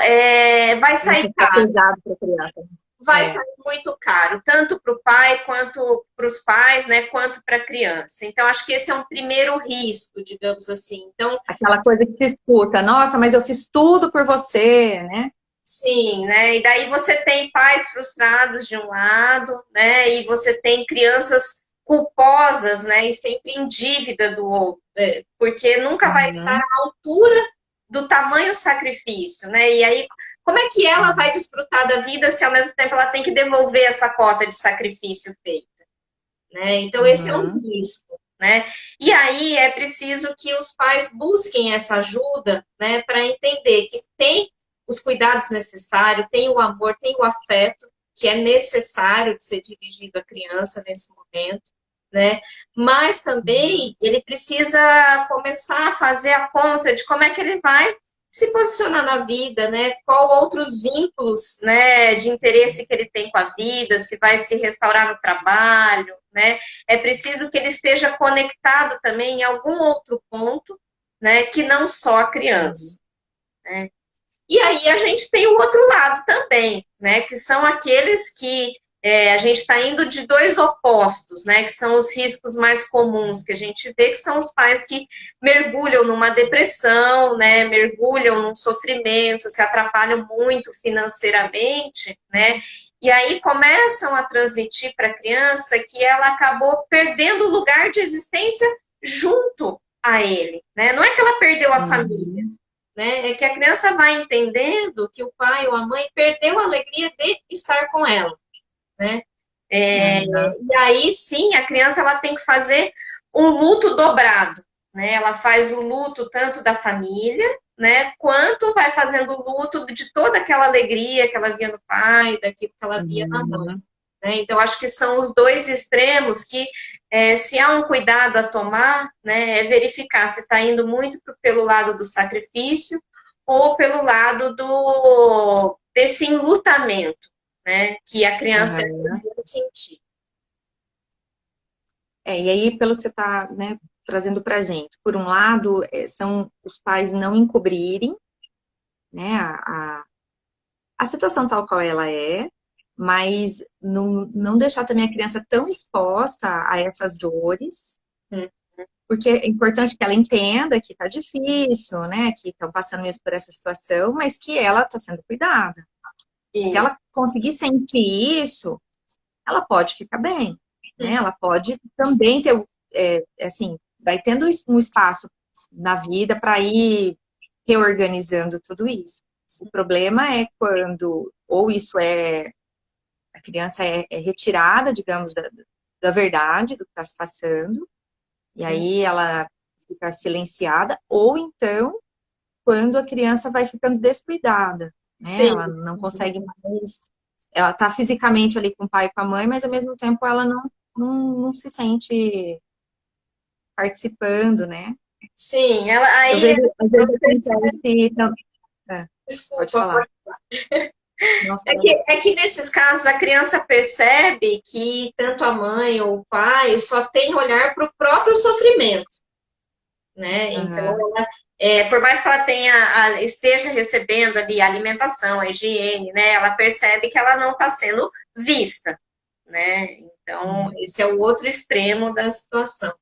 vai sair Fica caro. pesado para a criança. Vai sair muito caro, tanto para o pai quanto para os pais, né, quanto para a criança. Então, acho que esse é um primeiro risco, digamos assim. Então, aquela coisa que se escuta, nossa, mas eu fiz tudo por você, né? sim, né? E daí você tem pais frustrados de um lado, né? E você tem crianças culposas, né? E sempre em dívida do outro, né? Porque nunca vai estar à altura do tamanho sacrifício, né? E aí, como é que ela vai desfrutar da vida se ao mesmo tempo ela tem que devolver essa cota de sacrifício feita, né? Então, esse é um risco, né? E aí é preciso que os pais busquem essa ajuda, né? Para entender que tem os cuidados necessários, tem o amor, tem o afeto que é necessário de ser dirigido à criança nesse momento, né? Mas também ele precisa começar a fazer a conta de como é que ele vai se posicionar na vida, né? Qual outros vínculos, né, de interesse que ele tem com a vida, se vai se restaurar no trabalho, né? É preciso que ele esteja conectado também em algum outro ponto, né, que não só a criança, né? E aí a gente tem o outro lado também, né? Que são aqueles que a gente está indo de dois opostos, né? Que são os riscos mais comuns que a gente vê, que são os pais que mergulham numa depressão, né? Mergulham num sofrimento, se atrapalham muito financeiramente, né? E aí começam a transmitir para a criança que ela acabou perdendo o lugar de existência junto a ele, né? Não é que ela perdeu a família, né? É que a criança vai entendendo que o pai ou a mãe perdeu a alegria de estar com ela, né? E aí, sim, a criança ela tem que fazer um luto dobrado, né? Ela faz o luto tanto da família, né? Quanto vai fazendo o luto de toda aquela alegria que ela via no pai, daquilo que ela via na mãe. Né? Então, acho que são os dois extremos que, se há um cuidado a tomar, né, é verificar se está indo muito pelo lado do sacrifício ou pelo lado desse enlutamento, né, que a criança vai sentir. E aí, pelo que você está, né, trazendo para a gente, por um lado, são os pais não encobrirem, né, a situação tal qual ela é, mas não deixar também a criança tão exposta a essas dores, porque é importante que ela entenda que tá difícil, né, que estão passando mesmo por essa situação, mas que ela está sendo cuidada. Isso. Se ela conseguir sentir isso, ela pode ficar bem, né, ela pode também ter, assim, vai tendo um espaço na vida para ir reorganizando tudo isso. O problema é quando, ou isso a criança é retirada, digamos, da verdade, do que está se passando, e aí ela fica silenciada, ou então, quando a criança vai ficando descuidada, né? Ela não consegue mais, ela está fisicamente ali com o pai e com a mãe, mas ao mesmo tempo ela não se sente participando, né? Sim, ela aí. Eu vejo, às vezes acontece. Desculpa, pode falar. É que nesses casos a criança percebe que tanto a mãe ou o pai só tem olhar para o próprio sofrimento, né? Então, por mais que ela esteja recebendo ali a alimentação, a higiene, né? Ela percebe que ela não está sendo vista, né? Então, esse é o outro extremo da situação.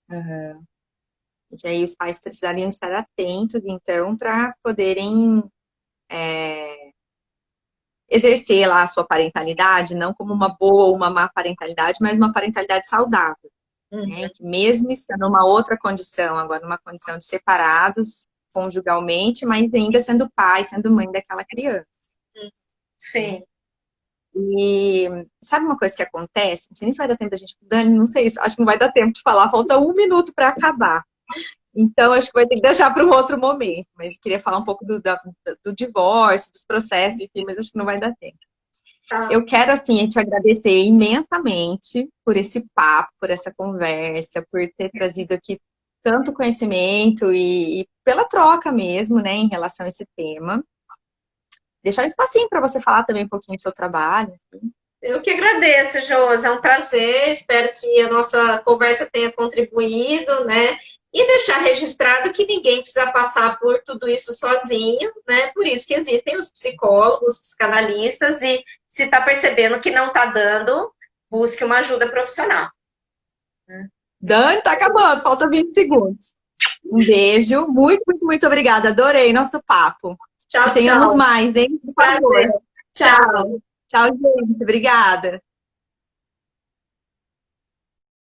E aí os pais precisariam estar atentos, então, para poderem exercer lá a sua parentalidade, não como uma boa ou uma má parentalidade, mas uma parentalidade saudável. Né? Que mesmo estando numa outra condição, agora numa condição de separados conjugalmente, mas ainda sendo pai, sendo mãe daquela criança. Sim. E sabe uma coisa que acontece? Não sei nem se vai dar tempo da gente... Dani, não sei, acho que não vai dar tempo de falar, falta 1 minuto para acabar. Então, acho que vai ter que deixar para um outro momento. Mas queria falar um pouco do divórcio, dos processos, enfim, mas acho que não vai dar tempo. Eu quero, assim, te agradecer imensamente por esse papo, por essa conversa, por ter trazido aqui tanto conhecimento e pela troca mesmo, né, em relação a esse tema. Deixar um espacinho para você falar também um pouquinho do seu trabalho. Eu que agradeço, Josi, é um prazer, espero que a nossa conversa tenha contribuído, né? E deixar registrado que ninguém precisa passar por tudo isso sozinho, né? Por isso que existem os psicólogos, os psicanalistas, e se está percebendo que não está dando, busque uma ajuda profissional. Dani, tá acabando, falta 20 segundos. Um beijo, muito, muito, muito obrigada. Adorei nosso papo. Tchau, E tenhamos tchau. mais, hein? Por favor. Prazer. Tchau. Tchau, gente. Obrigada.